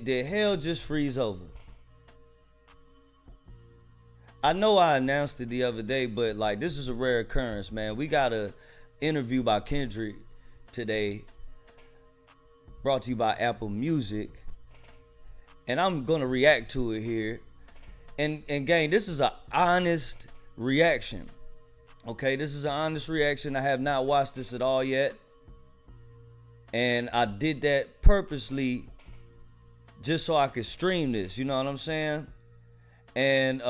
Did hell just freeze over? I know I announced it the other day, but like this is a rare occurrence, man. We got a interview by Kendrick today, brought to you by Apple Music, and I'm gonna react to it here. And gang, this is an honest reaction. Okay, this is an honest reaction. I have not watched this at all yet, and I did that purposely just so I could stream this. You know what I'm saying? And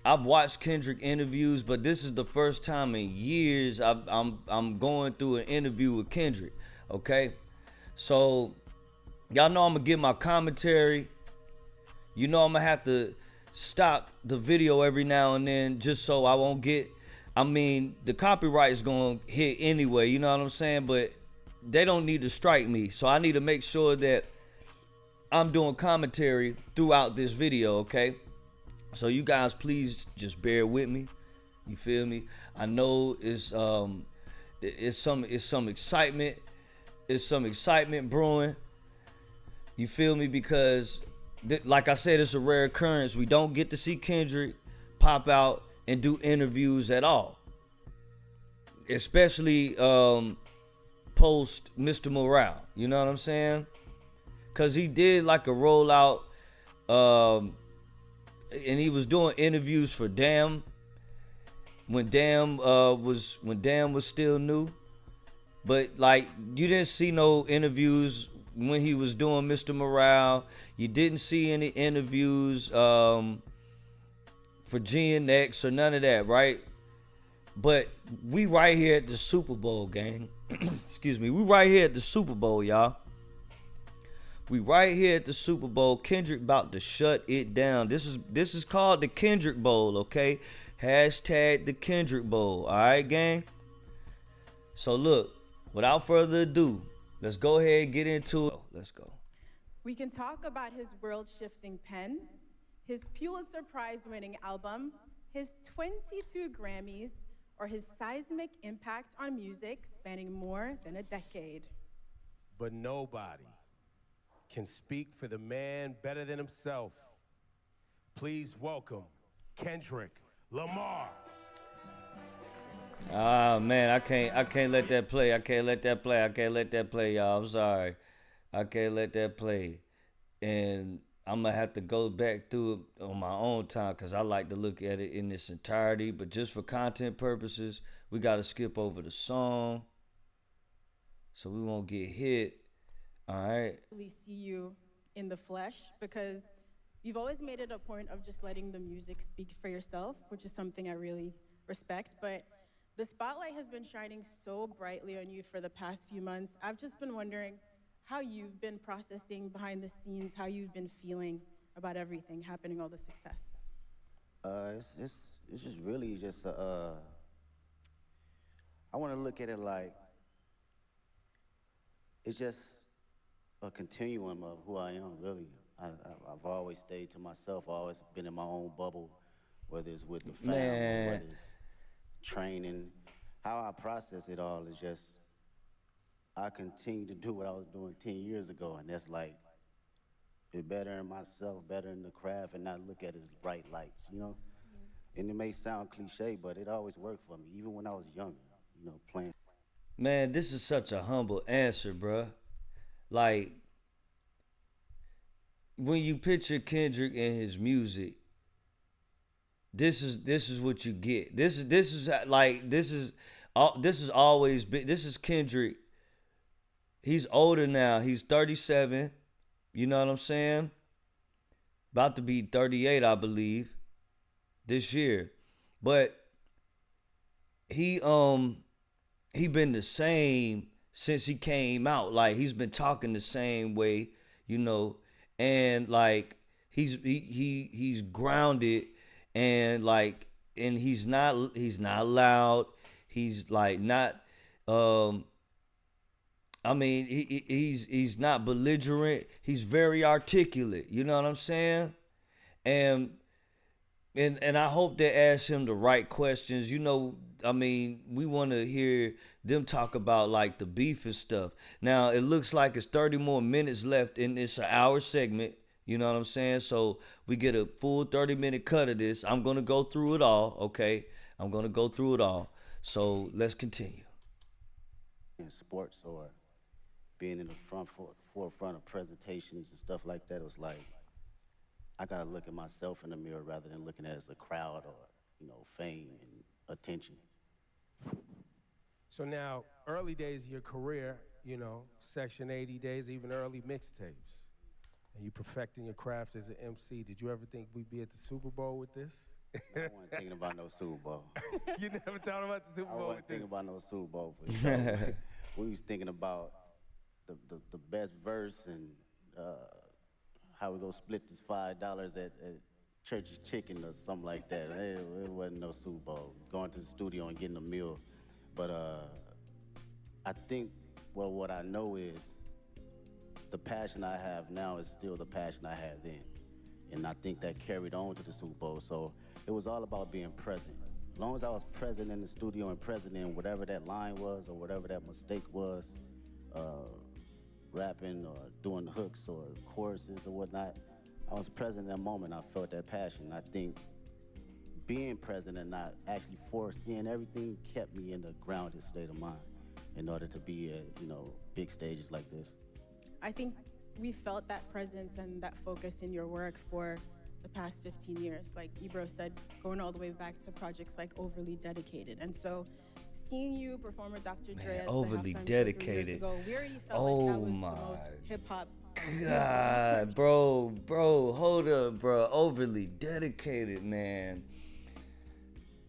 I've watched Kendrick interviews, but this is the first time in years I'm going through an interview with Kendrick. Okay, so y'all know I'm gonna give my commentary. You know I'm gonna have to stop the video every now and then just so I won't get. I mean, the copyright is gonna hit anyway. You know what I'm saying? But they don't need to strike me, so I need to make sure that I'm doing commentary throughout this video. Okay. So you guys please just bear with me. You feel me? I know it's some excitement. It's some excitement brewing. You feel me? Because like I said, it's a rare occurrence. We don't get to see Kendrick pop out and do interviews at all. Especially post Mr. Morale. You know what I'm saying? Cause he did like a rollout and he was doing interviews for Damn when Damn was still new, but like you didn't see no interviews when he was doing Mr. Morale. You didn't see any interviews for GNX or none of that, right? But we right here at the Super Bowl, gang. Excuse me. We right here at the Super Bowl, y'all. We right here at the Super Bowl. Kendrick about to shut it down. This is called the Kendrick Bowl, okay? Hashtag the Kendrick Bowl. All right, gang? So look, without further ado, let's go ahead and get into it. Let's go. We can talk about his world-shifting pen, his Pulitzer Prize-winning album, his 22 Grammys, or his seismic impact on music spanning more than a decade. But nobody can speak for the man better than himself. Please welcome Kendrick Lamar. Ah man, I can't let that play. I can't let that play, y'all. I'm sorry. I can't let that play. And I'm gonna have to go back through it on my own time because I like to look at it in its entirety. But just for content purposes, we gotta skip over the song so we won't get hit. All right. Really see you in the flesh because you've always made it a point of just letting the music speak for yourself, which is something I really respect. But the spotlight has been shining so brightly on you for the past few months. I've just been wondering how you've been processing behind the scenes, how you've been feeling about everything happening, all the success. It's just really just I want to look at it like it's just a continuum of who I am, really. I've always stayed to myself. I've always been in my own bubble, whether it's with the family, whether it's training. How I process it all is just I continue to do what I was doing 10 years ago, and that's like be better in myself, better in the craft, and not look at it as bright lights, you know? Mm-hmm. And it may sound cliche, but it always worked for me, even when I was younger, you know, playing. Man, this is such a humble answer, bruh. Like, when you picture Kendrick and his music, this is what you get. This is always been. This is Kendrick. He's older now. He's 37. You know what I'm saying? About to be 38, I believe, this year. But he been the same since he came out. Like he's been talking the same way, you know, and like he's grounded and like and he's not loud. He's like not I mean he's not belligerent. He's very articulate, you know what I'm saying? And and I hope they ask him the right questions. You know, I mean, we want to hear them talk about like the beef and stuff. Now it looks like it's 30 more minutes left in this hour segment. You know what I'm saying? So we get a full 30-minute cut of this. I'm gonna go through it all. Okay, I'm gonna go through it all. So let's continue. In sports or being in the forefront of presentations and stuff like that, it was like I gotta look at myself in the mirror rather than looking at it as a crowd or fame and attention. So now, early days of your career, Section 80 days, even early mixtapes, and you perfecting your craft as an MC. Did you ever think we'd be at the Super Bowl with this? I wasn't thinking about no Super Bowl. You never thought about the Super I Bowl wasn't with thinking this? about no Super Bowl for sure. We was thinking about the best verse and how we gonna split this $5 at Church's Chicken or something like that. It wasn't no Super Bowl. Going to the studio and getting a meal. But I think, well, what I know is the passion I have now is still the passion I had then. And I think that carried on to the Super Bowl. So it was all about being present. As long as I was present in the studio and present in whatever that line was or whatever that mistake was, rapping or doing hooks or choruses or whatnot, I was present in that moment. I felt that passion. I think being present and not actually foreseeing everything kept me in a grounded state of mind in order to be at, big stages like this. I think we felt that presence and that focus in your work for the past 15 years. Like Ebro said, going all the way back to projects like Overly Dedicated. And so seeing you perform with Dr. Dre at the Overly halftime show 3 Dedicated. years ago, we already felt like that was the my most hip-hop. God, bro, hold up, bro. Overly Dedicated, man.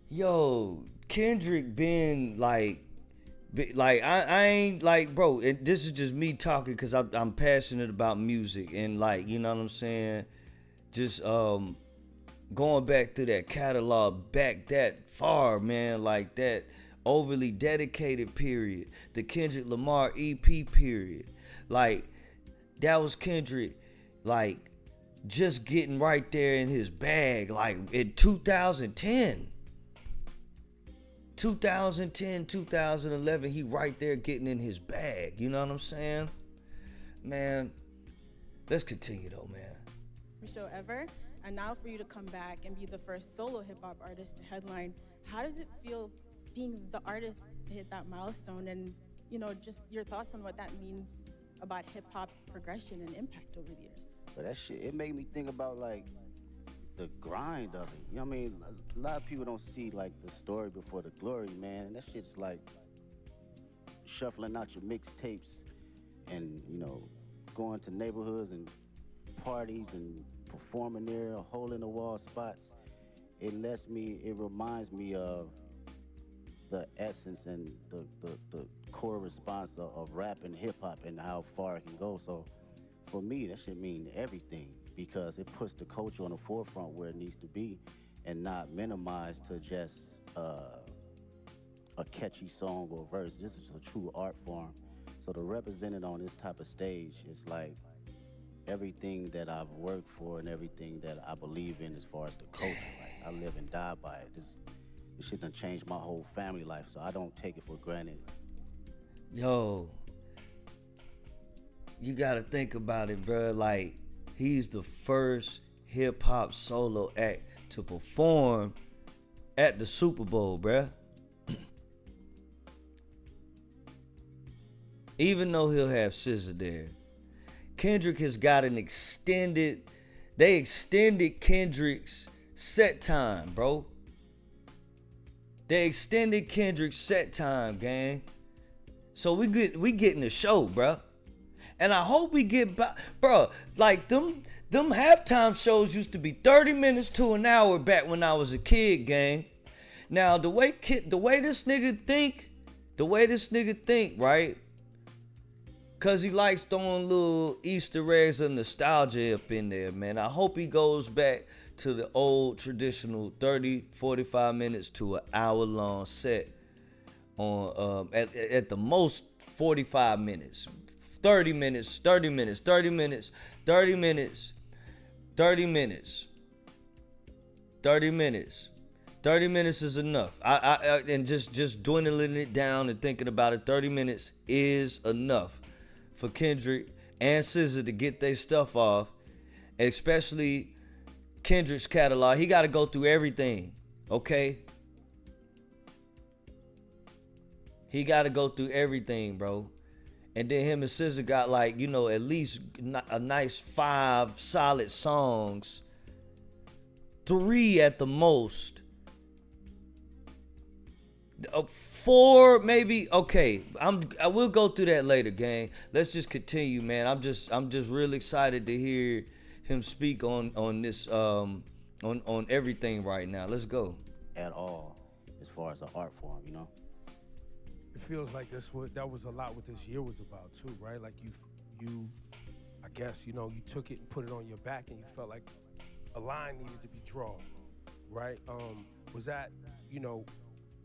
Yo, Kendrick been like I ain't like, bro. This is just me talking because I'm passionate about music and like, you know what I'm saying. Just going back through that catalog, back that far, man, like that Overly Dedicated period, the Kendrick Lamar EP period, like that was Kendrick, like just getting right there in his bag, like in 2010, 2011, he right there getting in his bag. You know what I'm saying? Man, let's continue though, man. Show ever. And now for you to come back and be the first solo hip-hop artist to headline, how does it feel being the artist to hit that milestone? And, just your thoughts on what that means about hip-hop's progression and impact over the years. But that shit, it made me think about like the grind of it. You know what I mean? A lot of people don't see like the story before the glory, man. And that shit's like shuffling out your mixtapes and, going to neighborhoods and parties and performing there, hole in the wall spots. It reminds me of the essence and the core response of rap and hip hop and how far it can go. So for me, that should mean everything because it puts the culture on the forefront where it needs to be and not minimized to just a catchy song or verse. This is a true art form. So to represent it on this type of stage is like everything that I've worked for and everything that I believe in as far as the culture. Like, I live and die by it. This shit done changed my whole family life, so I don't take it for granted. Yo, you gotta think about it, bro. Like, he's the first hip-hop solo act to perform at the Super Bowl, bruh. Even though he'll have SZA there, Kendrick has got they extended Kendrick's set time, bro. They extended Kendrick's set time, gang. So we getting the show, bro. And I hope we get back, bro. Like them halftime shows used to be 30 minutes to an hour back when I was a kid, gang. Now the way this nigga think, right? Cause he likes throwing little Easter eggs of nostalgia up in there, man. I hope he goes back to the old traditional 30, 45 minutes to an hour long set on at the most 45 minutes. 30 minutes, 30 minutes, 30 minutes, 30 minutes, 30 minutes. 30 minutes. 30 minutes is enough. And just dwindling it down and thinking about it, 30 minutes is enough for Kendrick and SZA to get their stuff off, especially Kendrick's catalog. He got to go through everything, okay? He got to go through everything, bro. And then him and SZA got like, you know, at least a nice 5 solid songs. 3 at the most. 4 maybe. Okay, I will go through that later, gang. Let's just continue, man. I'm just real excited to hear him speak on this on everything right now. Let's go. At all, as far as the art form, you know. It feels like that was a lot what this year was about too, right? Like you, I guess, you know, you took it and put it on your back, and you felt like a line needed to be drawn, right? Was that, you know,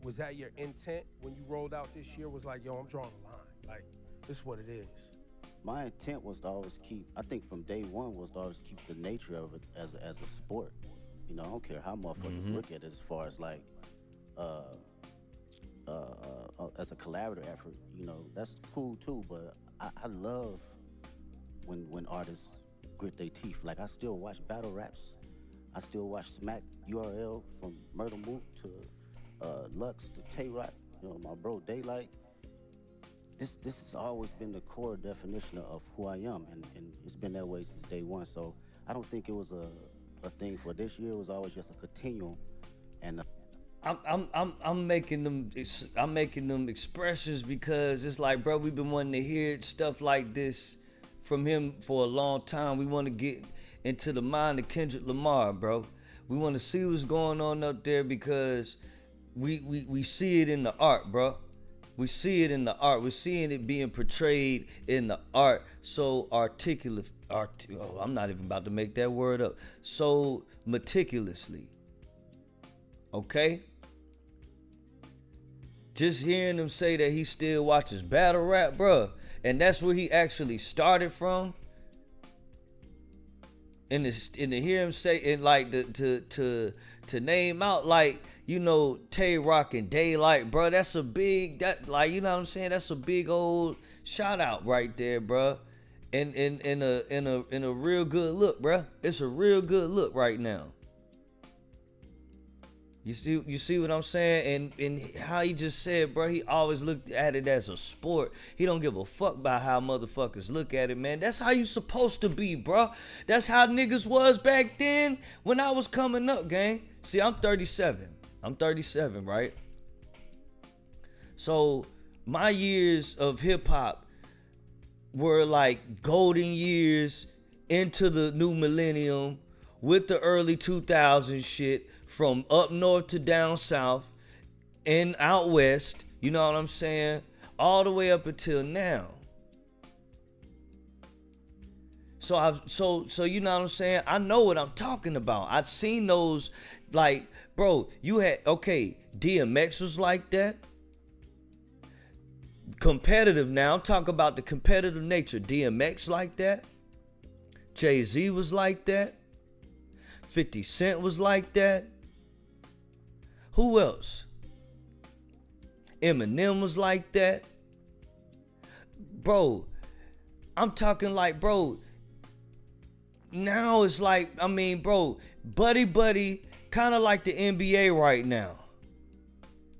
was that your intent when you rolled out this year? Was like, yo, I'm drawing a line. Like, this is what it is. My intent was to always keep, I think from day one, was to always keep the nature of it as a sport. You know, I don't care how motherfuckers look at it as far as like, as a collaborative effort. You know, that's cool too, but I love when artists grit their teeth. Like, I still watch battle raps. I still watch Smack URL from Murder Mook to Lux to Tay-Rock, you know, my bro Daylight. This has always been the core definition of who I am, and it's been that way since day one. So I don't think it was a thing for this year. It was always just a continuum. And I'm making them expressions because it's like, bro, we've been wanting to hear stuff like this from him for a long time. We want to get into the mind of Kendrick Lamar, bro. We want to see what's going on up there because we see it in the art, bro. We see it in the art. We're seeing it being portrayed in the art so articulate. I'm not even about to make that word up. So meticulously. Okay? Just hearing him say that he still watches battle rap, bro, and that's where he actually started from. And to hear him say, and like to name out, like, you know, Tay-Rock and Daylight, bro, that's a big, like, you know what I'm saying? That's a big old shout out right there, bro. And in a real good look, bro. It's a real good look right now. You see what I'm saying? And how he just said, bro, he always looked at it as a sport. He don't give a fuck about how motherfuckers look at it, man. That's how you supposed to be, bro. That's how niggas was back then when I was coming up, gang. See, I'm 37. I'm 37, right? So my years of hip hop were like golden years into the new millennium with the early 2000s shit. From up north to down south and out west, you know what I'm saying? All the way up until now. So you know what I'm saying? I know what I'm talking about. I've seen those, like, bro, you had, okay, DMX was like that. Competitive now. Talk about the competitive nature. DMX like that. Jay-Z was like that. 50 Cent was like that. Who else? Eminem was like that. Bro, I'm talking like, bro, now it's like, I mean, bro, buddy, kind of like the NBA right now.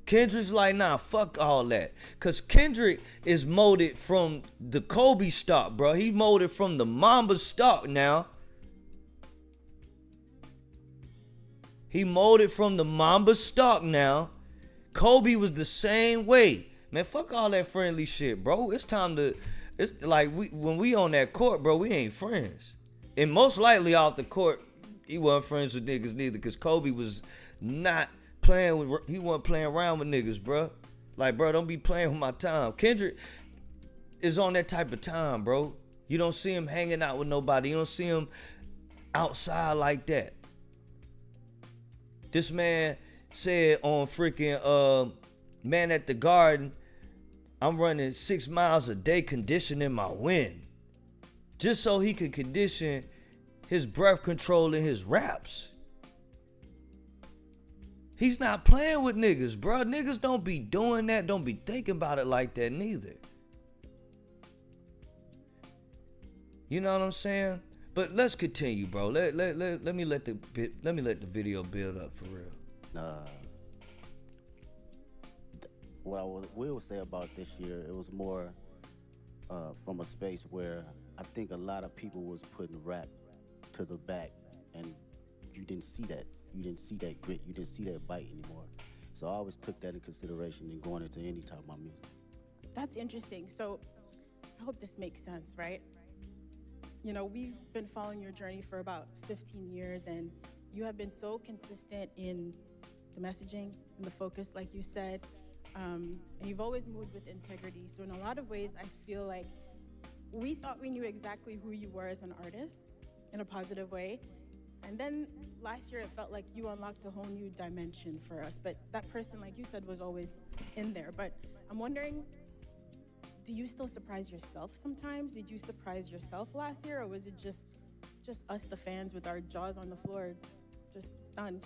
Kendrick's like, nah, fuck all that. Because Kendrick is molded from the Kobe stock, bro. He molded from the Mamba stock now. He molded from the Mamba stock now. Kobe was the same way. Man, fuck all that friendly shit, bro. It's time to, it's like, when we on that court, bro, we ain't friends. And most likely off the court, he wasn't friends with niggas neither, because Kobe was not playing with, he wasn't playing around with niggas, bro. Like, bro, don't be playing with my time. Kendrick is on that type of time, bro. You don't see him hanging out with nobody. You don't see him outside like that. This man said on freaking Man at the Garden, I'm running 6 miles a day conditioning my wind. Just so he could condition his breath control in his raps. He's not playing with niggas, bro. Niggas don't be doing that. Don't be thinking about it like that neither. You know what I'm saying? But let's continue, bro. Let me let the video build up for real. What I will say about this year, it was more from a space where I think a lot of people was putting rap to the back, and you didn't see that. You didn't see that grit. You didn't see that bite anymore. So I always took that in consideration in going into any type of my music. That's interesting. So I hope this makes sense, right? You know, we've been following your journey for about 15 years, and you have been so consistent in the messaging and the focus, like you said, and you've always moved with integrity. So in a lot of ways, I feel like we thought we knew exactly who you were as an artist in a positive way. And then last year, it felt like you unlocked a whole new dimension for us. But that person, like you said, was always in there. But I'm wondering, do you still surprise yourself sometimes? Did you surprise yourself last year, or was it just us, the fans, with our jaws on the floor, just stunned?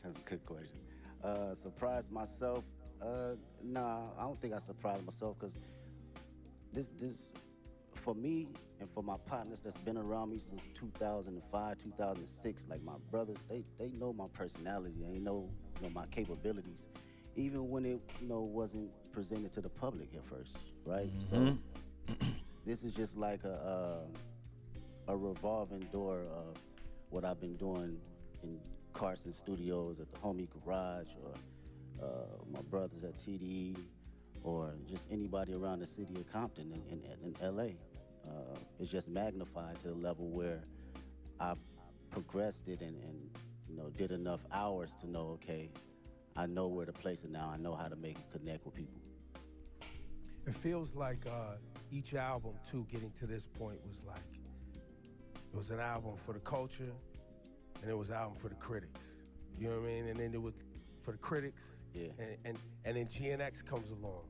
That's a good question. Surprise myself? Nah, I don't think I surprised myself, because this for me and for my partners that's been around me since 2005, 2006, like my brothers, they know my personality. They know, my capabilities, even when it wasn't presented to the public at first, right? Mm-hmm. So this is just like a revolving door of what I've been doing in Carson Studios, at the Homie Garage, or my brothers at TDE, or just anybody around the city of Compton in LA. It's just magnified to the level where I've progressed it and did enough hours to know, okay, I know where to place it now. I know how to make it connect with people. It feels like each album, too, getting to this point was like, it was an album for the culture, and it was an album for the critics. You know what I mean? And then it was for the critics, Yeah. and then GNX comes along,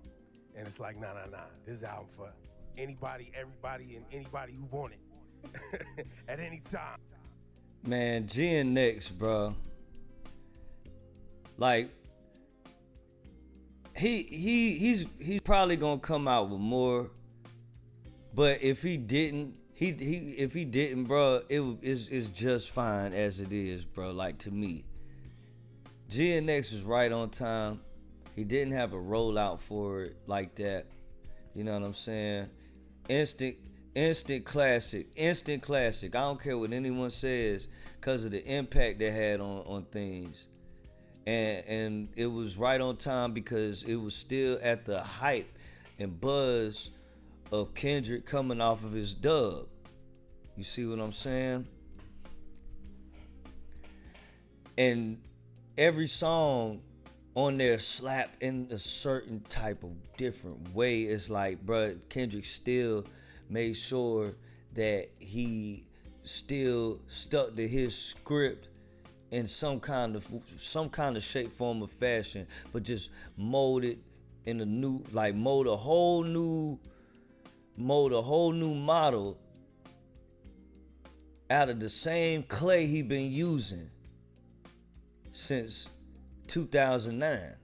and it's like, nah. This is an album for anybody, everybody, and anybody who want it at any time. Man, GNX, bro. Like, he's probably gonna come out with more, but if he didn't, bro, it's just fine as it is, bro. Like, to me, GNX was right on time. He didn't have a rollout for it like that. You know what I'm saying? Instant classic. I don't care what anyone says, because of the impact they had on things. And it was right on time because it was still at the hype and buzz of Kendrick coming off of his dub. You see what I'm saying? And every song on there slap in a certain type of different way. It's like, bruh, Kendrick still made sure that he still stuck to his script in some kind of shape, form, or fashion, but just mold it in a new, like mold a whole new model out of the same clay he been using since 2009.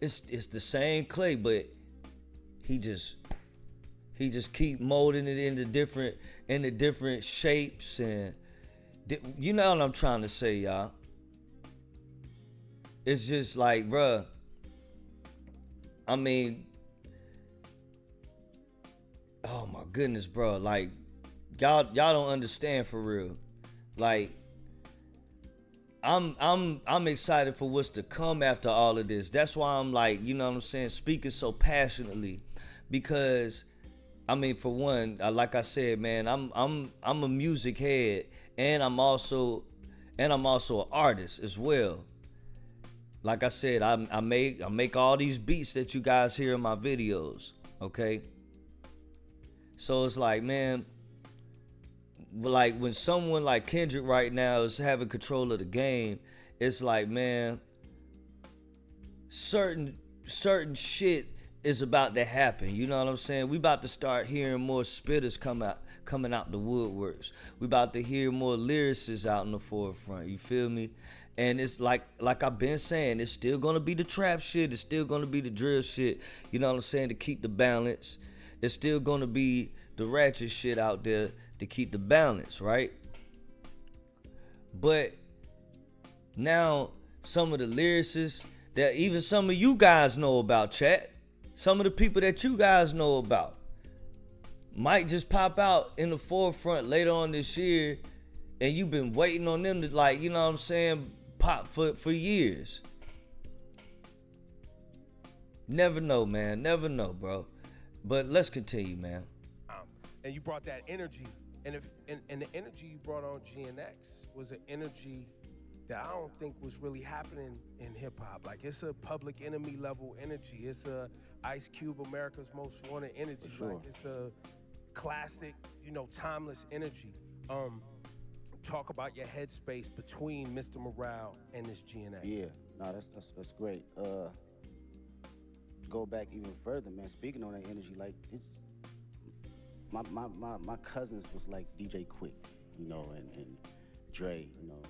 It's the same clay, but he just keep molding it into different shapes, and you know what I'm trying to say, y'all. It's just like, bruh, I mean, oh my goodness, bro. Like, y'all don't understand for real. Like, I'm excited for what's to come after all of this. That's why I'm like, you know what I'm saying, speaking so passionately, because I mean, for one, like I said, man, I'm a music head, and I'm also an artist as well. Like I said, I make all these beats that you guys hear in my videos, okay? So it's like, man, like when someone like Kendrick right now is having control of the game, it's like, man, certain shit is about to happen. You know what I'm saying? We about to start hearing more spitters coming out the woodworks. We about to hear more lyricists out in the forefront. You feel me? And it's like I've been saying, it's still gonna be the trap shit. It's still gonna be the drill shit. You know what I'm saying? To keep the balance. It's still gonna be the ratchet shit out there to keep the balance, right? But now some of the lyricists that even some of you guys know about, chat, some of the people that you guys know about might just pop out in the forefront later on this year, and you've been waiting on them to, like, you know what I'm saying, pop for years. Never know, man. Never know, bro. But let's continue, man. And you brought that energy, and the energy you brought on GNX was an energy that I don't think was really happening in hip hop. Like, it's a Public Enemy level energy. It's a Ice Cube, America's Most Wanted energy. For sure. Like, it's a classic, you know, timeless energy. Talk about your headspace between Mr. Morale and this GNX. Yeah, no, that's great. Go back even further, man. Speaking on that energy, like, it's my cousins was like DJ Quick, you know, and Dre, you know,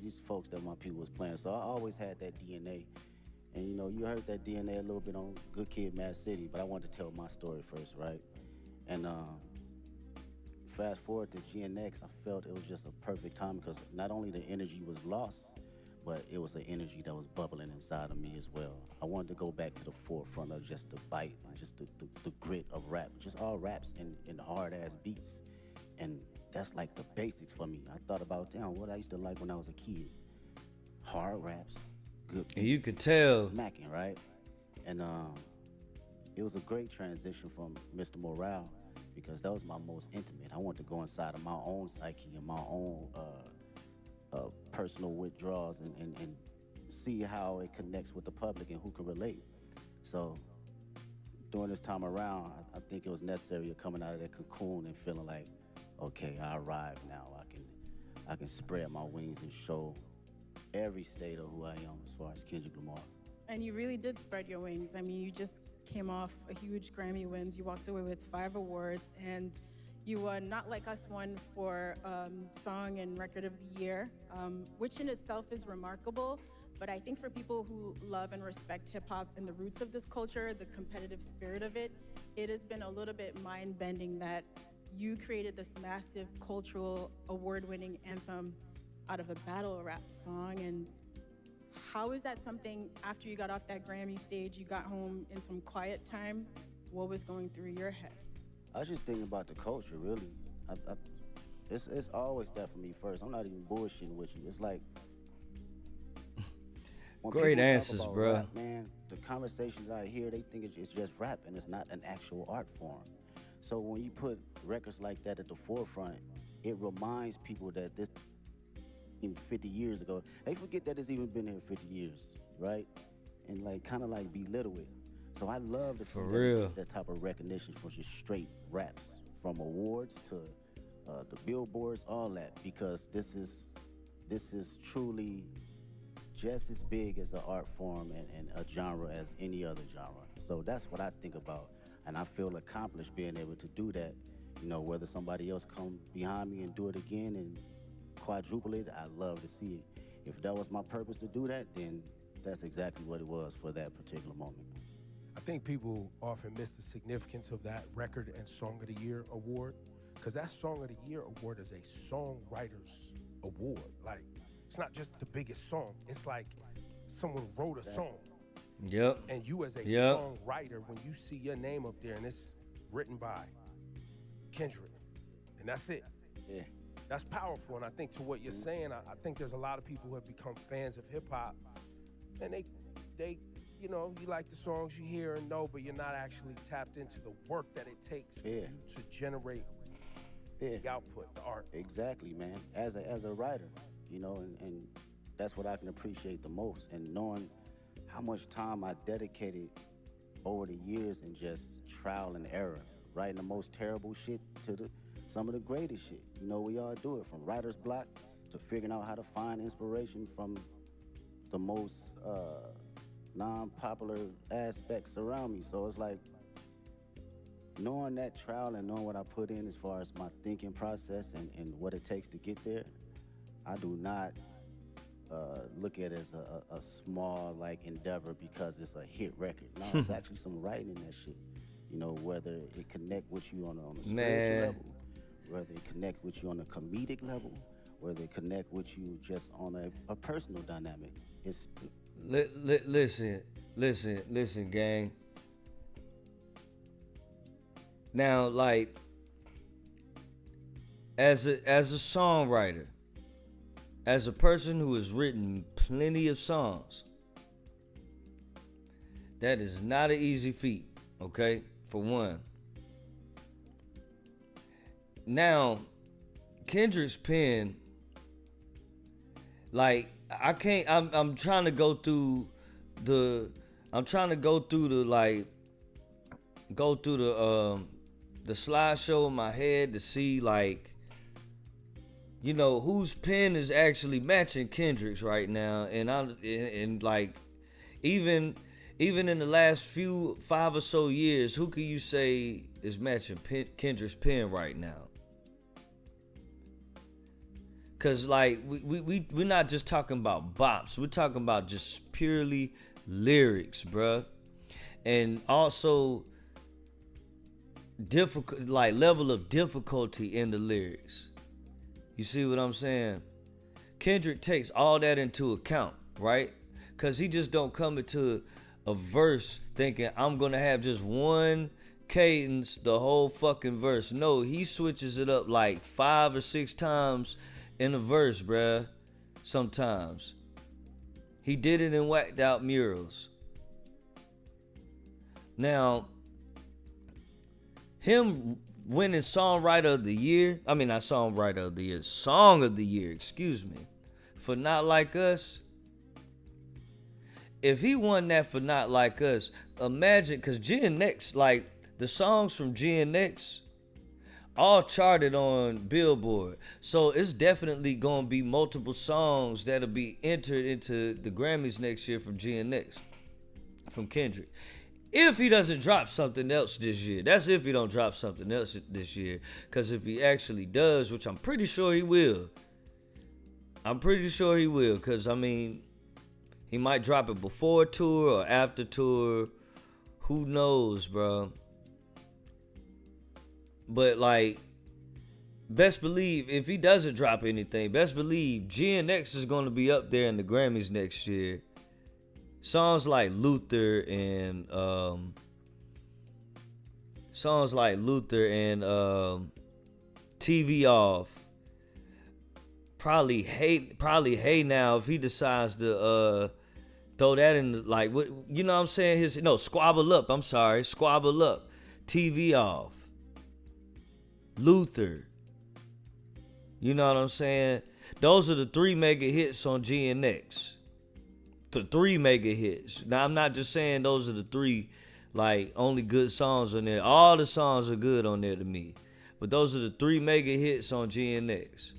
these folks that my people was playing. So I always had that DNA. And you know, you heard that DNA a little bit on Good Kid, Mad City, but I wanted to tell my story first, right? And fast forward to GNX, I felt it was just a perfect time because not only the energy was lost, but it was the energy that was bubbling inside of me as well. I wanted to go back to the forefront of just the bite, just the grit of rap, just all raps and hard-ass beats. And that's like the basics for me. I thought about, damn, what I used to like when I was a kid. Hard raps, good beats. And you could tell. Smacking, right? And it was a great transition from Mr. Morale because that was my most intimate. I wanted to go inside of my own psyche and my own personal withdrawals and see how it connects with the public and who can relate. So during this time around, I think it was necessary of coming out of that cocoon and feeling like, okay, I arrived now. I can spread my wings and show every state of who I am as far as Kendrick Lamar. And you really did spread your wings. I mean, you just came off a huge Grammy wins. You walked away with 5 awards, and you won Not Like Us won for Song and Record of the Year, which in itself is remarkable. But I think for people who love and respect hip hop and the roots of this culture, the competitive spirit of it, it has been a little bit mind-bending that you created this massive cultural award-winning anthem out of a battle rap song. And how is that something, after you got off that Grammy stage, you got home in some quiet time, what was going through your head? I was just thinking about the culture, really. It's always that for me first. I'm not even bullshitting with you. It's like, when Great people talk answers, about bro. rap, man, the conversations I hear, they think it's just rap and it's not an actual art form. So when you put records like that at the forefront, it reminds people that this 50 years ago, they forget that it's even been here 50 years, right? And like kind of like belittle it. So I love to see For real. that type of recognition for just straight raps, from awards to the billboards, all that, because this is truly just as big as an art form and a genre as any other genre. So that's what I think about, and I feel accomplished being able to do that. You know, whether somebody else come behind me and do it again and quadruple it, I love to see it. If that was my purpose to do that, then that's exactly what it was for that particular moment. I think people often miss the significance of that Record and Song of the Year award, because that Song of the Year award is a songwriter's award. Like, it's not just the biggest song. It's like someone wrote a song. Yep. And you as a Yep. songwriter, when you see your name up there and it's written by Kendrick, and that's it. Yeah. That's powerful. And I think to what you're saying, I think there's a lot of people who have become fans of hip hop, and they, you know, you like the songs you hear and know, but you're not actually tapped into the work that it takes for you to generate the output, the art. Exactly, man. As a writer, you know, and that's what I can appreciate the most. And knowing how much time I dedicated over the years in just trial and error, writing the most terrible shit to some of the greatest shit. You know, we all do it, from writer's block to figuring out how to find inspiration from the most non-popular aspects around me. So it's like, knowing that trial and knowing what I put in as far as my thinking process and what it takes to get there, I do not look at it as a small like endeavor because it's a hit record. No, it's actually some writing in that shit. You know, whether it connect with you on a spiritual level, whether it connect with you on a comedic level, whether it connect with you just on a personal dynamic. It's listen, gang. Now, like, as a songwriter, as a person who has written plenty of songs, that is not an easy feat, okay? For one. Now, Kendrick's pen, like, I can't, I'm trying to go through the slideshow in my head to see, like, you know, whose pen is actually matching Kendrick's right now. And like, even in the last 5 or so years, who can you say is matching Kendrick's pen right now? Cause like we're not just talking about bops, we're talking about just purely lyrics, bruh. And also difficult, like, level of difficulty in the lyrics. You see what I'm saying? Kendrick takes all that into account, right? Cause he just don't come into a verse thinking I'm gonna have just one cadence the whole fucking verse. No, he switches it up like 5 or 6 times in a verse, bruh. Sometimes. He did it in Whacked Out Murals. Now, him winning Songwriter of the Year, Song of the Year, excuse me, for Not Like Us. If he won that for Not Like Us, imagine, because GNX, like, the songs from GNX all charted on Billboard. So it's definitely going to be multiple songs that'll be entered into the Grammys next year from GNX, from Kendrick. If he doesn't drop something else this year. That's if he don't drop something else this year. Because if he actually does, which I'm pretty sure he will. Because, I mean, he might drop it before tour or after tour. Who knows, bro? But, like, best believe, if he doesn't drop anything, best believe GNX is going to be up there in the Grammys next year. Songs like Luther and TV Off. Probably Hey Now, if he decides to throw that in, like, what, you know what I'm saying? Squabble Up. Squabble Up. TV Off. Luther. You know what I'm saying? Those are the 3 mega hits on GNX. The 3 mega hits. Now, I'm not just saying those are the 3, like, only good songs on there. All the songs are good on there to me. But those are the 3 mega hits on GNX.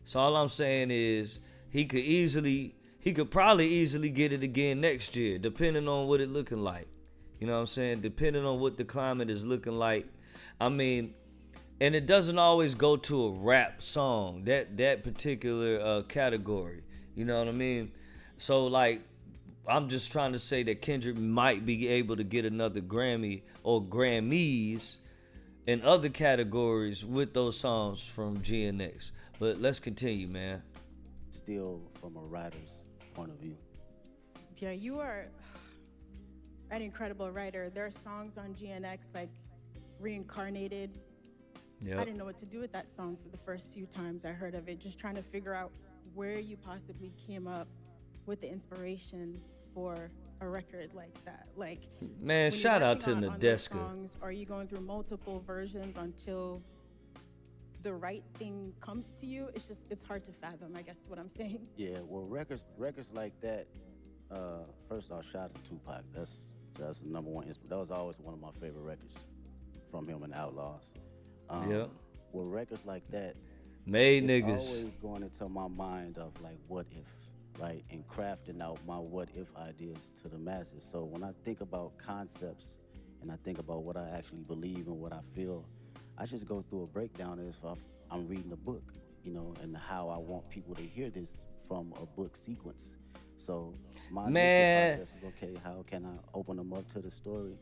So all I'm saying is he could probably easily get it again next year, depending on what it looking like. You know what I'm saying? Depending on what the climate is looking like. I mean, and it doesn't always go to a rap song, that particular category. You know what I mean? So, like, I'm just trying to say that Kendrick might be able to get another Grammy or Grammys in other categories with those songs from GNX. But let's continue, man. Still from a writer's point of view. Yeah, you are an incredible writer. There are songs on GNX like Reincarnated. Yep. I didn't know what to do with that song for the first few times I heard of it, just trying to figure out where you possibly came up with the inspiration for a record like that. Like, man, shout out to Nadeska. Songs, are you going through multiple versions until the right thing comes to you? It's hard to fathom, I guess is what I'm saying. Yeah, well, records like that. First off, shout out to Tupac. That's the number one. That was always one of my favorite records from him and Outlaws. Yeah. Well, records like that, made it's niggas always going into my mind of like, what if, right? And crafting out my what if ideas to the masses. So when I think about concepts and I think about what I actually believe and what I feel, I just go through a breakdown as if I'm reading a book, you know, and how I want people to hear this from a book sequence. So my Man. listening process is, okay, how can I open them up to the story,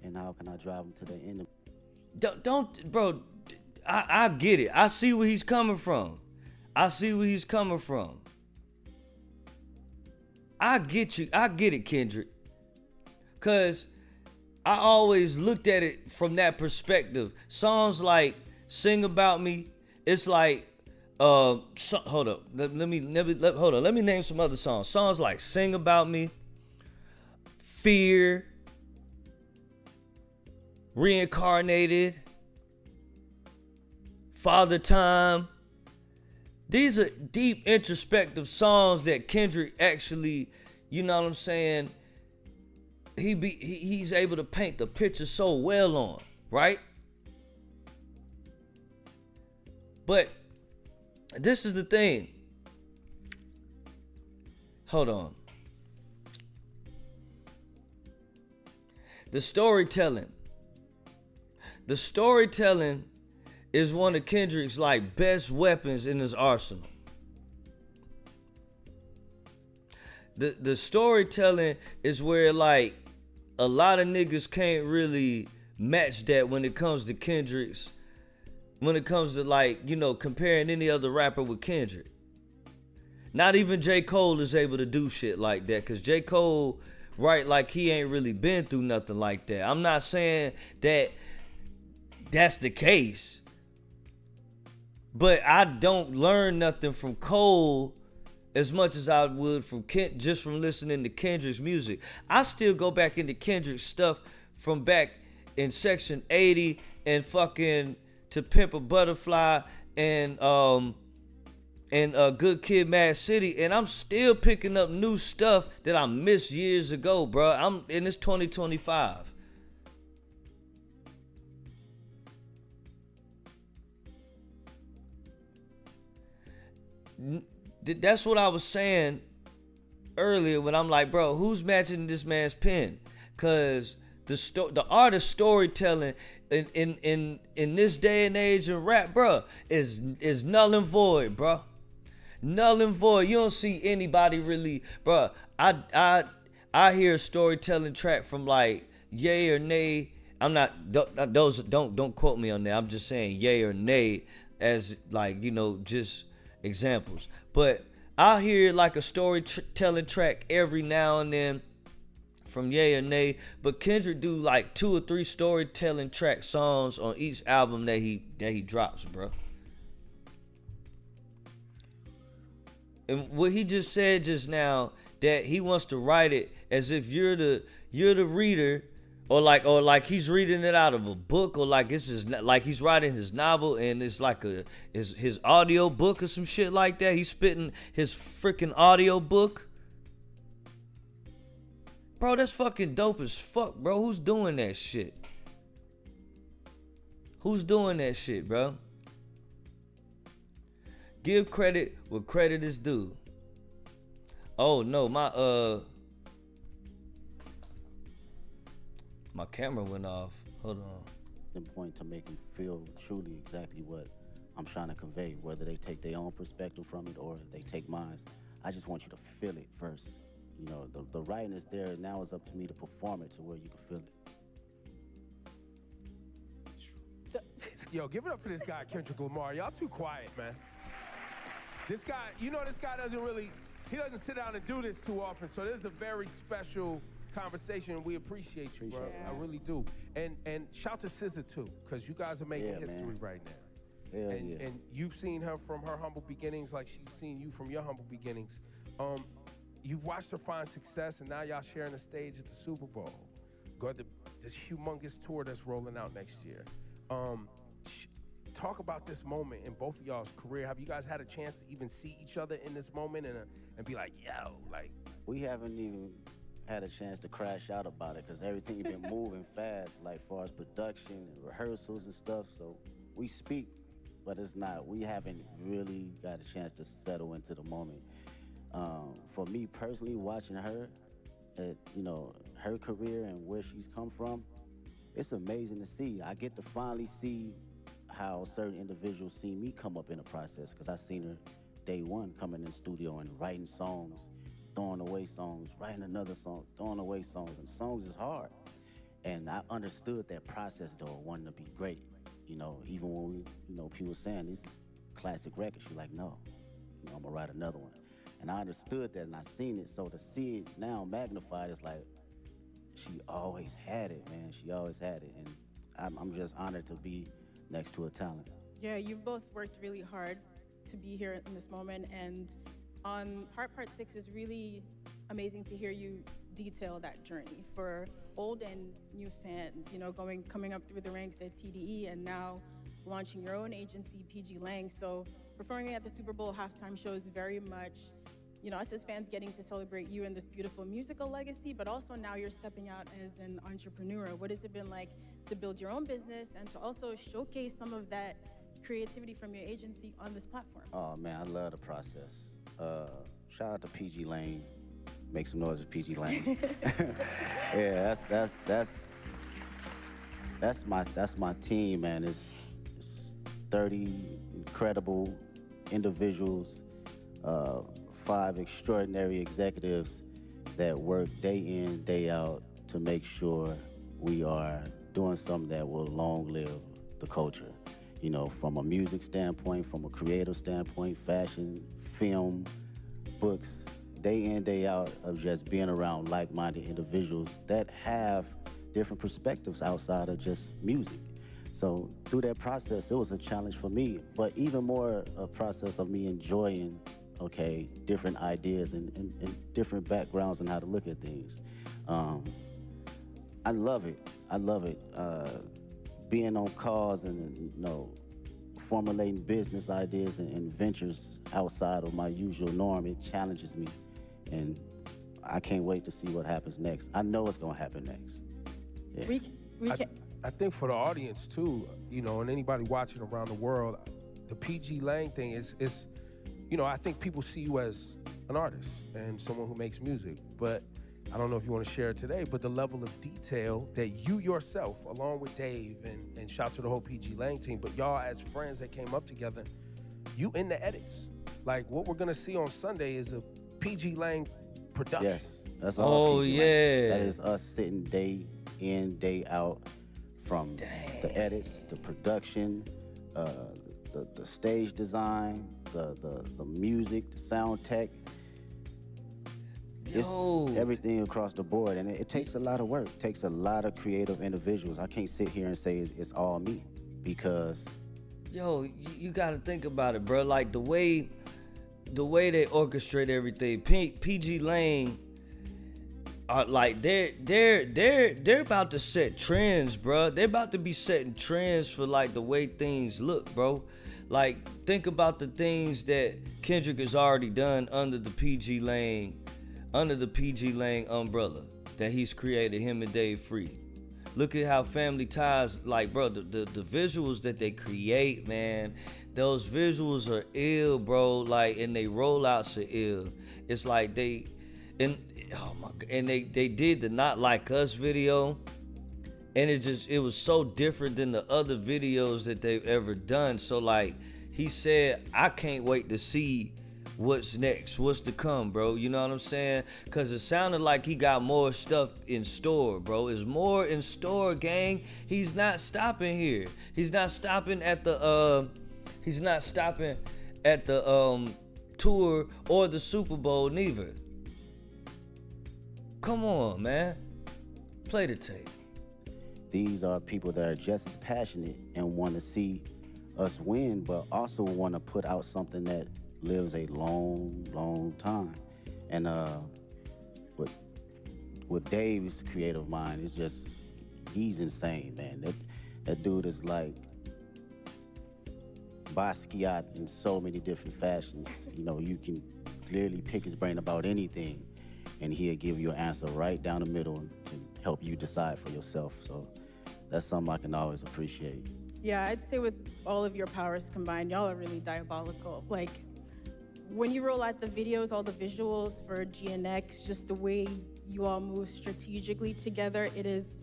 and how can I drive them to the end? Don't, bro. I get it. I see where he's coming from. I see where he's coming from. I get you. I get it, Kendrick. Cause I always looked at it from that perspective. Songs like "Sing About Me," it's like, hold up. Let me name some other songs. Songs like "Sing About Me," "Fear," "Reincarnated," "Father Time." These are deep, introspective songs that Kendrick actually, you know what I'm saying, he's able to paint the picture so well on, right? But this is the thing. Hold on. The storytelling is one of Kendrick's like best weapons in his arsenal. The storytelling is where like a lot of niggas can't really match that when it comes to Kendrick's, when it comes to like, you know, comparing any other rapper with Kendrick. Not even J. Cole is able to do shit like that, cause J. Cole, right, like he ain't really been through nothing like that. I'm not saying that that's the case. But I don't learn nothing from Cole as much as I would from just from listening to Kendrick's music. I still go back into Kendrick's stuff from back in Section 80 and fucking To Pimp a Butterfly and Good Kid, Mad City, and I'm still picking up new stuff that I missed years ago, bro. I'm in this 2025. That's what I was saying earlier when I'm like, bro, who's matching this man's pen? Cause the art of storytelling in this day and age in rap, bro, is null and void, bro. Null and void. You don't see anybody really, bro. I hear a storytelling track from like Yay or Nay. I'm not don't quote me on that. I'm just saying Yay or Nay as like, you know, just examples. But I'll hear like a storytelling track every now and then from Yay or Nay. But Kendrick do like 2 or 3 storytelling track songs on each album that he drops, bro. And what he just said just now, that he wants to write it as if you're the reader, or like he's reading it out of a book, or like this is like he's writing his novel and it's like his audio book or some shit like that. He's spitting his freaking audio book. Bro, that's fucking dope as fuck, bro. Who's doing that shit? Who's doing that shit, bro? Give credit where credit is due. Oh no, my camera went off. Hold on. The point to make them feel truly exactly what I'm trying to convey, whether they take their own perspective from it or they take mine. I just want you to feel it first. You know, the writing is there. Now it's up to me to perform it to where you can feel it. Yo, give it up for this guy, Kendrick Lamar. Y'all too quiet, man. This guy, you know, this guy he doesn't sit down and do this too often. So this is a very special conversation. We appreciate you, bro. Yeah. I really do. And shout to SZA too, because you guys are making history right now. Hell and, yeah. and you've seen her from her humble beginnings like she's seen you from your humble beginnings. You've watched her find success, and now y'all sharing the stage at the Super Bowl. Got this humongous tour that's rolling out next year. Talk about this moment in both of y'all's career. Have you guys had a chance to even see each other in this moment and be like, yo, like? We haven't even had a chance to crash out about it because everything been moving fast, like far as production and rehearsals and stuff. So we speak, but we haven't really got a chance to settle into the moment. For me personally, watching her, you know, her career and where she's come from, it's amazing to see. I get to finally see how certain individuals see me come up in the process, because I seen her day one coming in the studio and writing songs, throwing away songs, writing another song, throwing away songs, and songs is hard. And I understood that process though, wanting to be great. You know, even when we, people saying this is classic records, you're like, no, I'm gonna write another one. And I understood that and I seen it, so to see it now magnified, it's like, she always had it, man. She always had it. And I'm just honored to be next to a talent. Yeah, you've both worked really hard to be here in this moment, and on Heart Part 6 is really amazing to hear you detail that journey for old and new fans, coming up through the ranks at TDE and now launching your own agency, PG Lang. So performing at the Super Bowl halftime show is very much, us as fans getting to celebrate you and this beautiful musical legacy, but also now you're stepping out as an entrepreneur. What has it been like to build your own business and to also showcase some of that creativity from your agency on this platform? Oh man, I love the process. Shout out to PG Lang. Make some noise with PG Lang. Yeah, that's my team, man. It's 30 incredible individuals, 5 extraordinary executives that work day in, day out to make sure we are doing something that will long live the culture. From a music standpoint, from a creative standpoint, fashion, film, books, day in, day out of just being around like-minded individuals that have different perspectives outside of just music. So through that process, it was a challenge for me, but even more a process of me enjoying, different ideas and different backgrounds and how to look at things. I love it. Being on calls and, formulating business ideas and ventures outside of my usual norm, it challenges me. And I can't wait to see what happens next. I know it's gonna happen next. Yeah. I think for the audience too, and anybody watching around the world, the PG Lang thing is I think people see you as an artist and someone who makes music, but I don't know if you want to share it today, but the level of detail that you yourself, along with Dave and shout out to the whole PG Lang team, but y'all as friends that came up together, you in the edits. Like what we're gonna see on Sunday is a PG Lang production. Yes, that's all. Oh PG yeah. Lang. That is us sitting day in, day out, from the edits, the production, the stage design, the music, the sound tech. It's everything across the board, and it takes a lot of work. It takes a lot of creative individuals. I can't sit here and say it's all me, because you gotta think about it, bro. Like the way they orchestrate everything. PG Lang are like they're about to set trends, bro. They're about to be setting trends for like the way things look, bro. Like think about the things that Kendrick has already done under the PG Lang umbrella that he's created, him and Dave Free. Look at how Family Ties, like, bro, the visuals that they create, man, those visuals are ill, bro, like, and they rollouts are ill. It's like they did the Not Like Us video, and it was so different than the other videos that they've ever done. So like he said, I can't wait to see what's next, what's to come, bro. You know what I'm saying? Cause it sounded like he got more stuff in store, bro. There's more in store, gang. He's not stopping here. He's not stopping at the tour or the Super Bowl neither. Come on, man. Play the tape. These are people that are just as passionate and want to see us win, but also want to put out something that lives a long, long time. And with Dave's creative mind, it's just, he's insane, man. That dude is like Basquiat in so many different fashions. You can clearly pick his brain about anything, and he'll give you an answer right down the middle to help you decide for yourself. So that's something I can always appreciate. Yeah, I'd say with all of your powers combined, y'all are really diabolical. Like, when you roll out the videos, all the visuals for GNX, just the way you all move strategically together, it is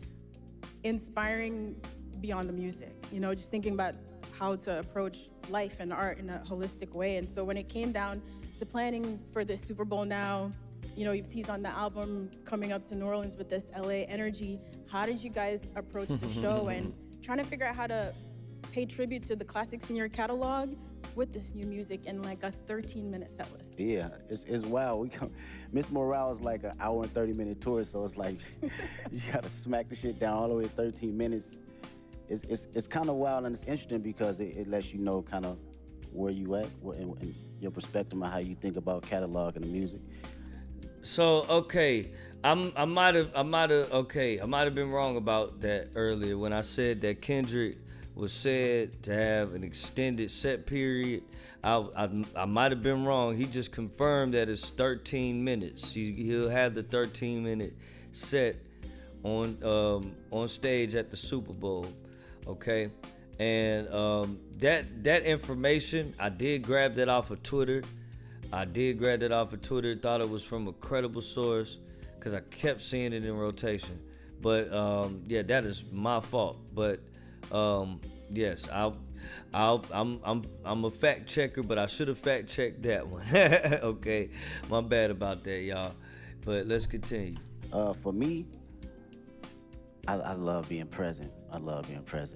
inspiring beyond the music, you know, just thinking about how to approach life and art in a holistic way. And so when it came down to planning for this Super Bowl now, you know, you've teased on the album coming up to New Orleans with this LA energy. How did you guys approach the show and trying to figure out how to pay tribute to the classics in your catalog with this new music in like a 13-minute set list? Yeah, it's wild. Miss Morale is like an hour and 30-minute tour, so it's like you gotta smack the shit down all the way to 13 minutes. It's kind of wild and it's interesting because it lets you know kind of where you at and your perspective on how you think about catalog and the music. So okay, I might have been wrong about that earlier when I said that Kendrick was said to have an extended set period. I might have been wrong. He just confirmed that it's 13 minutes. He'll have the 13-minute set on stage at the Super Bowl. Okay, and that information, I did grab that off of Twitter. Thought it was from a credible source because I kept seeing it in rotation. But yeah, that is my fault. But yes, I'm a fact checker, but I should have fact checked that one. Okay, my bad about that, y'all. But let's continue. For me, I love being present.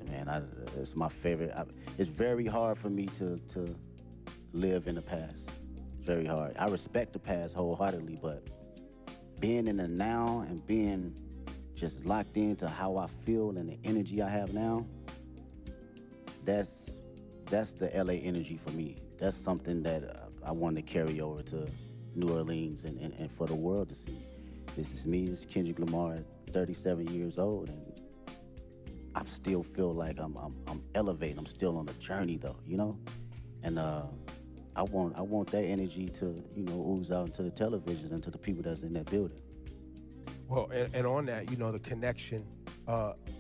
Man. It's my favorite. It's very hard for me to live in the past. Very hard. I respect the past wholeheartedly, but being in the now and being just locked into how I feel and the energy I have now, that's the LA energy for me. That's something that I want to carry over to New Orleans and for the world to see. This is me, this is Kendrick Lamar, 37 years old, and I still feel like I'm elevating. I'm still on the journey though, you know? And I want that energy to, you know, ooze out into the televisions and to the people that's in that building. Well, and on that, you know, the connection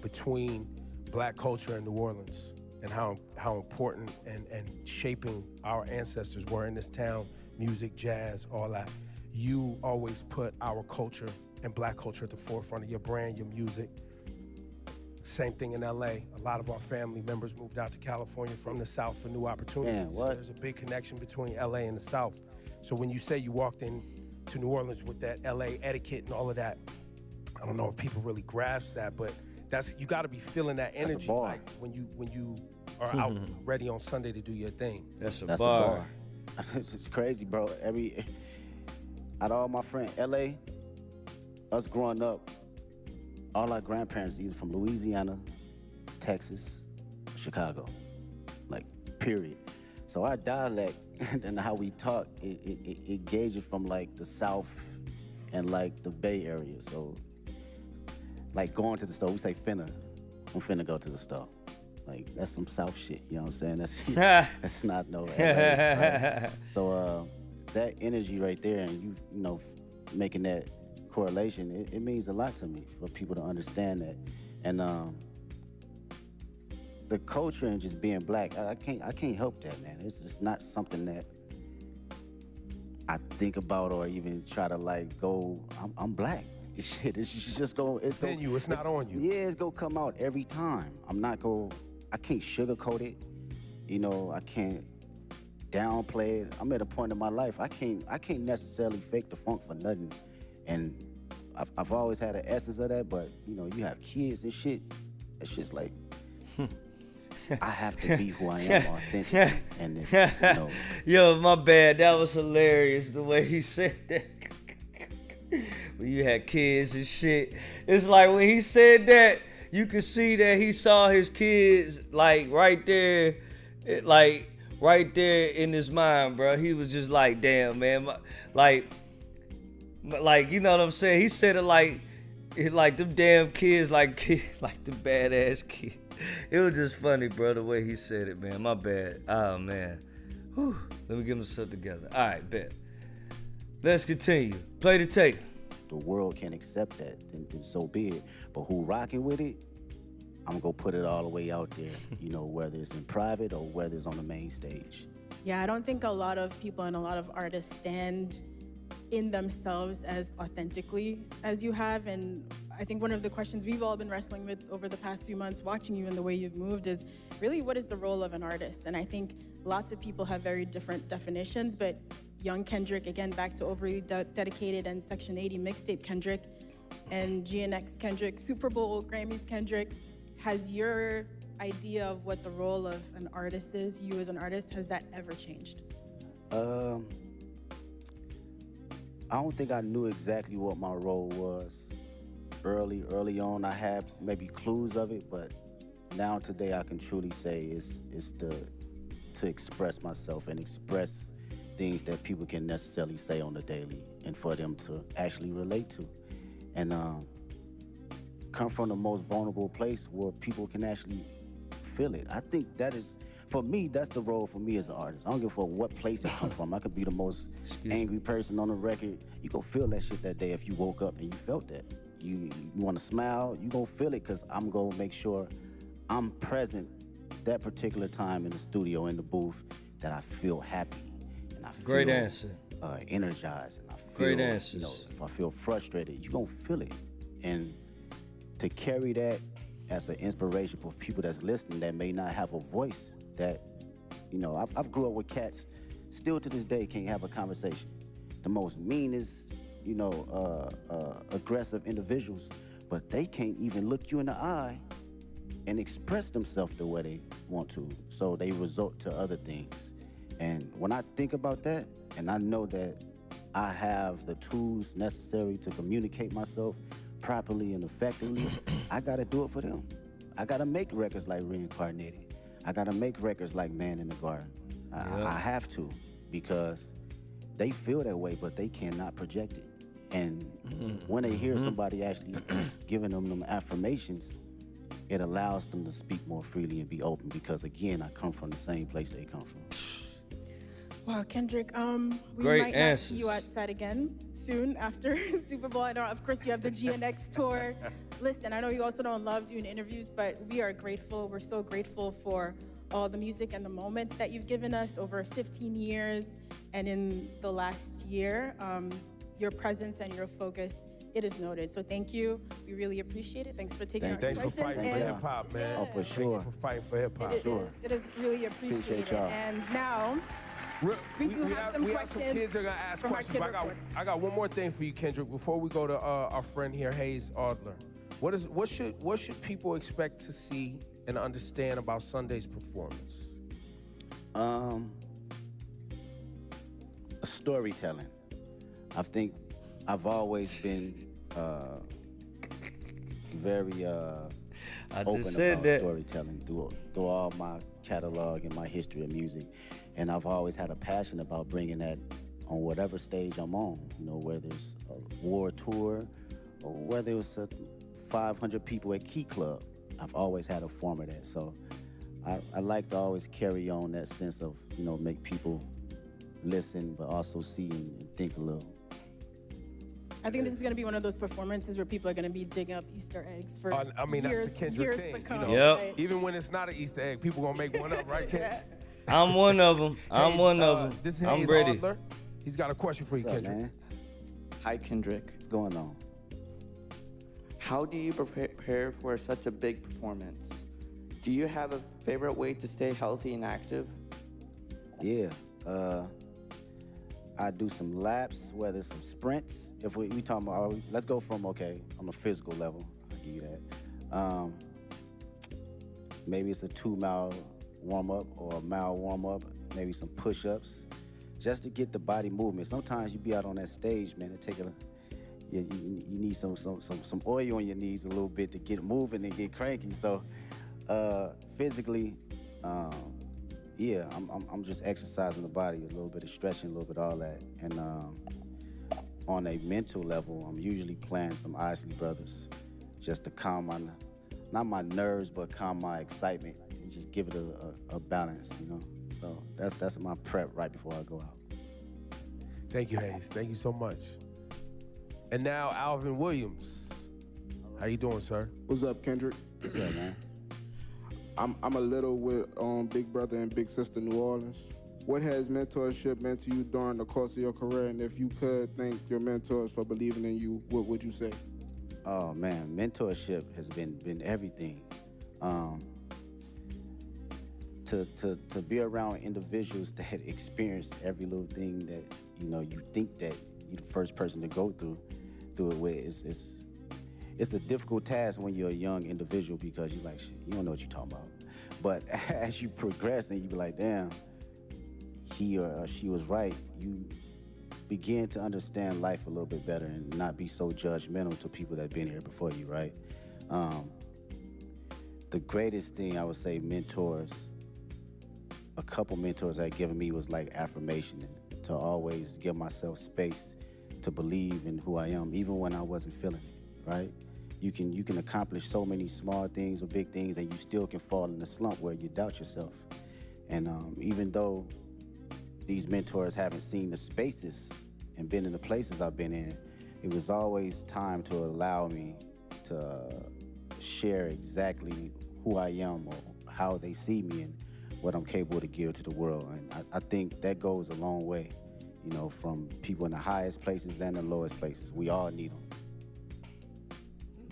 between black culture and New Orleans and how important and shaping our ancestors were in this town, music, jazz, all that. You always put our culture and black culture at the forefront of your brand, your music. Same thing in LA. A lot of our family members moved out to California from the South for new opportunities. Man, what? There's a big connection between LA and the South. So when you say you walked in to New Orleans with that LA etiquette and all of that, I don't know if people really grasp that, but you got to be feeling that energy. That's a bar. Like when you are out ready on Sunday to do your thing. That's a That's bar. a bar. It's crazy, bro. Out of all my friends, LA, us growing up, all our grandparents either from Louisiana, Texas, Chicago, like, period. So our dialect and how we talk, it gauges from like the South and like the Bay Area. So like going to the store, we say I'm finna go to the store. Like that's some South shit, you know what I'm saying? That's not no LA, right? So that energy right there and you know, making that correlation, it means a lot to me for people to understand that. And the culture and just being black, I can't help that, man. It's just not something that I think about or even try to like go, I'm black. Shit, it's just go. It's on you. It's not on you. Yeah, it's gonna come out every time. I can't sugarcoat it. You know, I can't downplay it. I'm at a point in my life I can't necessarily fake the funk for nothing. And I've always had an essence of that, but you know, you have kids and shit. That shit's like, I have to be who I am, authentic. And if, you know, Yo, my bad. That was hilarious the way he said that. When you had kids and shit, it's like when he said that, you could see that he saw his kids like right there in his mind, bro. He was just like, damn, man, like you know what I'm saying? He said it like them damn kids, like the badass kid. It was just funny, bro, the way he said it, man. My bad. Oh man. Whew. Let me get myself together. All right, bet. Let's continue. Play the tape. the world can't accept that, then so be it. But who rocking with it, I'm gonna put it all the way out there, you know, whether it's in private or whether it's on the main stage. Yeah, I don't think a lot of people and a lot of artists stand in themselves as authentically as you have. And I think one of the questions we've all been wrestling with over the past few months, watching you and the way you've moved, is really what is the role of an artist? And I think lots of people have very different definitions, but young Kendrick, again, back to overly dedicated and Section 80 mixtape Kendrick, and GNX Kendrick, Super Bowl, Grammys Kendrick, has your idea of what the role of an artist is, you as an artist, has that ever changed? I don't think I knew exactly what my role was early on. I had maybe clues of it, but now today I can truly say it's to express myself and express things that people can necessarily say on the daily and for them to actually relate to. And come from the most vulnerable place where people can actually feel it. I think that is, for me, that's the role for me as an artist. I don't give a fuck what place it comes from. I could be the most angry person on the record. You gon' feel that shit that day if you woke up and you felt that. You wanna smile, you gon' feel it, because I'm gonna make sure I'm present that particular time in the studio, in the booth, that I feel happy and I feel Great answer. Energized, and I feel, Great answers. you know, if I feel frustrated, you gon' feel it. And to carry that as an inspiration for people that's listening that may not have a voice, that, you know, I've grew up with cats, still to this day can't have a conversation. The most meanest, you know, aggressive individuals, but they can't even look you in the eye and express themselves the way they want to. So they resort to other things. And when I think about that, and I know that I have the tools necessary to communicate myself properly and effectively, I gotta do it for them. I gotta make records like Reincarnated. I gotta make records like Man in the Garden. I have to, because they feel that way, but they cannot project it. And when they hear somebody actually giving them affirmations, it allows them to speak more freely and be open, because again, I come from the same place they come from. Wow, Kendrick, we Great might not answers. see you outside again soon after Super Bowl. I know, of course, you have the GNX tour. Listen, I know you also don't love doing interviews, but we are grateful. We're so grateful for all the music and the moments that you've given us over 15 years. And in the last year, your presence and your focus, it is noted. So thank you. We really appreciate it. Thanks for taking our Thanks for questions. fighting for And hip hop, man. Oh, for sure. Thank you for fighting for hip hop. it is really appreciated. Appreciate y'all. And now, we do have some we have some questions kids that are gonna ask from our questions. kid But report. I got one more thing for you, Kendrick, before we go to our friend here, Hayes Adler. What should people expect to see and understand about Sunday's performance? Storytelling. I think I've always been very I open just said about that. storytelling through all my catalog and my history of music. And I've always had a passion about bringing that on whatever stage I'm on, you know, whether it's a war tour or whether it's 500 people at Key Club. I've always had a form of that. So I like to always carry on that sense of, you know, make people listen, but also see and think a little. I think this is going to be one of those performances where people are going to be digging up Easter eggs for I mean, years, that's the Kendrick years thing. to come. You know? Yep. right? Even when it's not an Easter egg, people gonna make one up, right, Ken? I'm one of them. I'm one of them. This is I'm Hayes ready. Adler. He's got a question for you, What's up, Kendrick. man? Hi, Kendrick. What's going on? How do you prepare for such a big performance? Do you have a favorite way to stay healthy and active? Yeah, I do some laps, whether it's some sprints. If we talking about, let's go from, okay, on a physical level, I'll give you that. Maybe it's a 2-mile warm-up or a mile warm-up, maybe some push-ups, just to get the body movement. Sometimes you be out on that stage, man, you need some oil on your knees a little bit to get moving and get cranky. So physically, yeah, I'm just exercising the body, a little bit of stretching, a little bit of all that. And on a mental level, I'm usually playing some Isley Brothers just to calm not my nerves, but calm my excitement and just give it a balance, you know? So that's my prep right before I go out. Thank you, Hayes. Thank you so much. And now Alvin Williams. How you doing, sir? What's up, Kendrick? What's up, man? I'm a little with Big Brother and Big Sister New Orleans. What has mentorship meant to you during the course of your career? And if you could thank your mentors for believing in you, what would you say? Oh man, mentorship has been everything. Um, to be around individuals that experience every little thing that you think that you're the first person to go through it with it's a difficult task when you're a young individual because you like shit, you don't know what you're talking about. But as you progress and you be like, damn, he or she was right, you begin to understand life a little bit better and not be so judgmental to people that been here before you, right? Um, the greatest thing I would say mentors, a couple mentors that given me was like affirmation and to always give myself space to believe in who I am, even when I wasn't feeling it, right? You can accomplish so many small things or big things, and you still can fall in the slump where you doubt yourself. And even though these mentors haven't seen the spaces and been in the places I've been in, it was always time to allow me to share exactly who I am or how they see me and what I'm capable to give to the world. And I think that goes a long way, from people in the highest places and the lowest places. We all need them.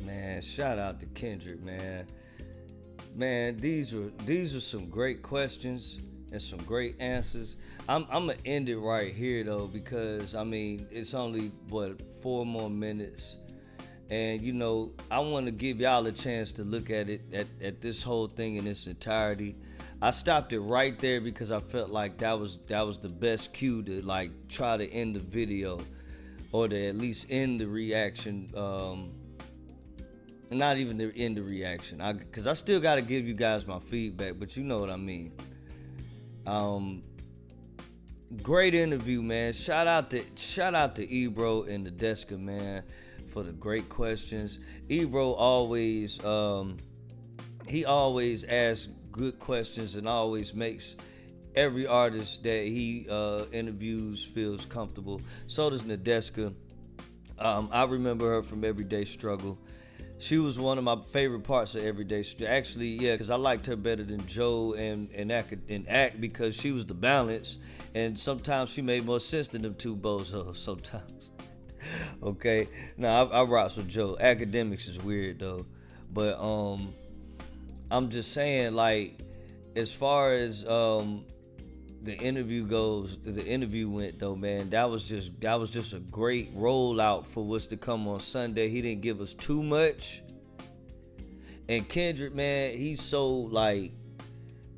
Man, shout out to Kendrick, man. Man, these are some great questions and some great answers. I'm gonna end it right here though, because I mean it's only 4 more minutes, and I want to give y'all a chance to look at it at this whole thing in its entirety. I stopped it right there because I felt like that was the best cue to like try to end the video, or to at least end the reaction. Not even to end the reaction, because I still got to give you guys my feedback, but you know what I mean. Great interview, man. Shout out to Ebro and the Deska, man, for the great questions. Ebro always he always asks good questions and always makes every artist that he interviews feels comfortable. So does Nadeska. I remember her from Everyday Struggle. She was one of my favorite parts of Everyday Struggle. Actually, yeah, because I liked her better than Joe and Act, because she was the balance, and sometimes she made more sense than them two bozos sometimes. Okay, now I rocks with Joe. Academics is weird though, but I'm just saying, like, as far as the interview goes, the interview went though, man. That was just a great rollout for what's to come on Sunday. He didn't give us too much. And Kendrick, man, he's so like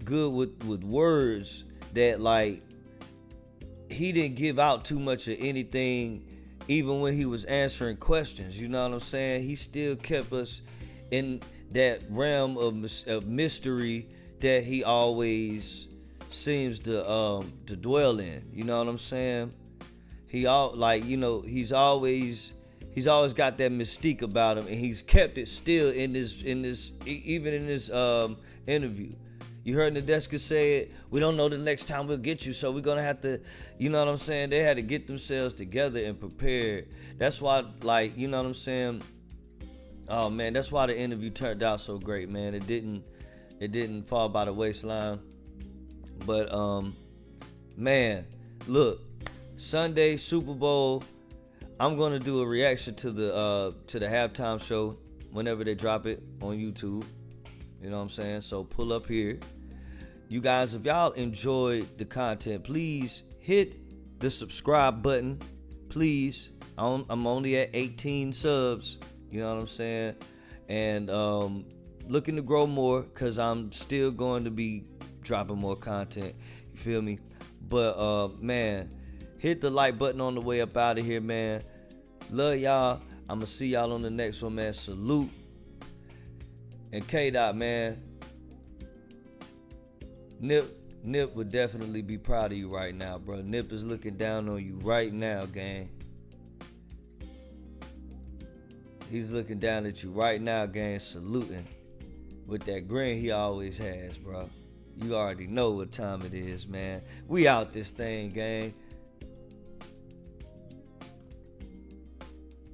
good with words that like he didn't give out too much of anything, even when he was answering questions. You know what I'm saying? He still kept us in that realm of mystery that he always seems to dwell in. You know what I'm saying? He's always got that mystique about him, and he's kept it still in this even in this interview. You heard Nadeska say it, we don't know the next time we'll get you, so we're gonna have to, you know what I'm saying? They had to get themselves together and prepared. That's why, like, you know what I'm saying? Oh man, that's why the interview turned out so great, man. It didn't fall by the waistline. But man, look, Sunday Super Bowl, I'm gonna do a reaction to the halftime show whenever they drop it on YouTube. You know what I'm saying? So pull up here. You guys, if y'all enjoyed the content, please hit the subscribe button. Please. I'm only at 18 subs. You know what I'm saying? And looking to grow more, because I'm still going to be dropping more content. You feel me? But man, hit the like button on the way up out of here, man. Love y'all. I'ma see y'all on the next one, man. Salute. And K-Dot, man, Nip would definitely be proud of you right now, bro. Nip is looking down on you right now, gang. He's looking down at you right now, gang, saluting with that grin he always has, bro. You already know what time it is, man. We out this thing, gang.